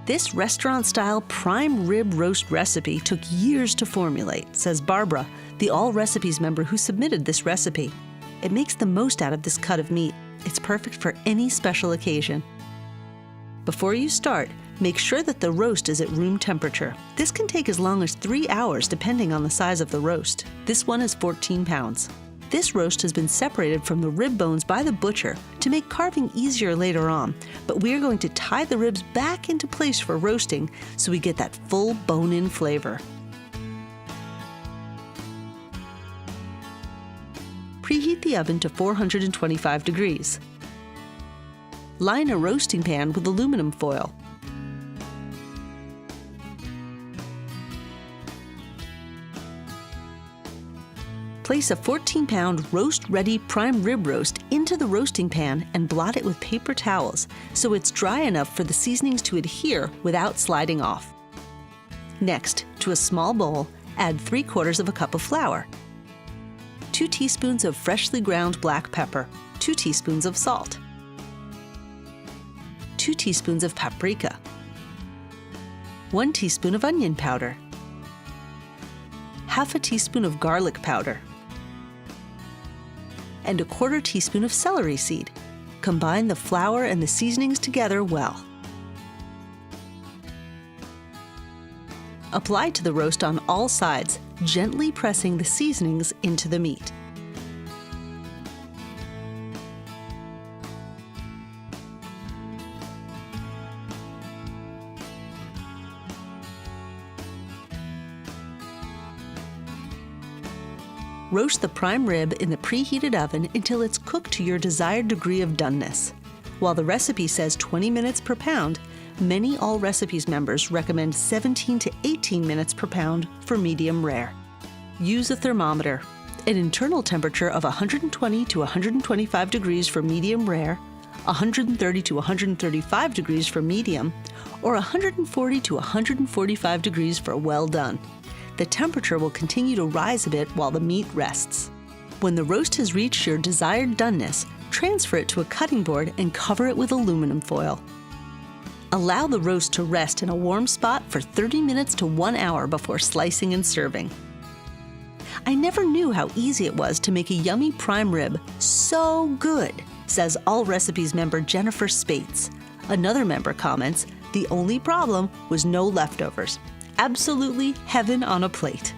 This restaurant-style prime rib roast recipe took years to formulate, says Barbara, the All Recipes member who submitted this recipe. It makes the most out of this cut of meat. It's perfect for any special occasion. Before you start, make sure that the roast is at room temperature. This can take as long as 3 hours depending on the size of the roast. This one is 14 pounds. This roast has been separated from the rib bones by the butcher to make carving easier later on, but we are going to tie the ribs back into place for roasting so we get that full bone-in flavor. Preheat the oven to 425 degrees. Line a roasting pan with aluminum foil. Place a 14-pound roast-ready prime rib roast into the roasting pan and blot it with paper towels so it's dry enough for the seasonings to adhere without sliding off. Next, to a small bowl, add 3/4 cup of flour, 2 teaspoons of freshly ground black pepper, 2 teaspoons of salt, 2 teaspoons of paprika, 1 teaspoon of onion powder, half a teaspoon of garlic powder, and 1/4 teaspoon of celery seed. Combine the flour and the seasonings together well. Apply to the roast on all sides, gently pressing the seasonings into the meat. Roast the prime rib in the preheated oven until it's cooked to your desired degree of doneness. While the recipe says 20 minutes per pound, many All Recipes members recommend 17 to 18 minutes per pound for medium rare. Use a thermometer. An internal temperature of 120 to 125 degrees for medium rare, 130 to 135 degrees for medium, or 140 to 145 degrees for well done. The temperature will continue to rise a bit while the meat rests. When the roast has reached your desired doneness, transfer it to a cutting board and cover it with aluminum foil. Allow the roast to rest in a warm spot for 30 minutes to 1 hour before slicing and serving. I never knew how easy it was to make a yummy prime rib so good, says All Recipes member Jennifer Spates. Another member comments, the only problem was no leftovers. Absolutely heaven on a plate.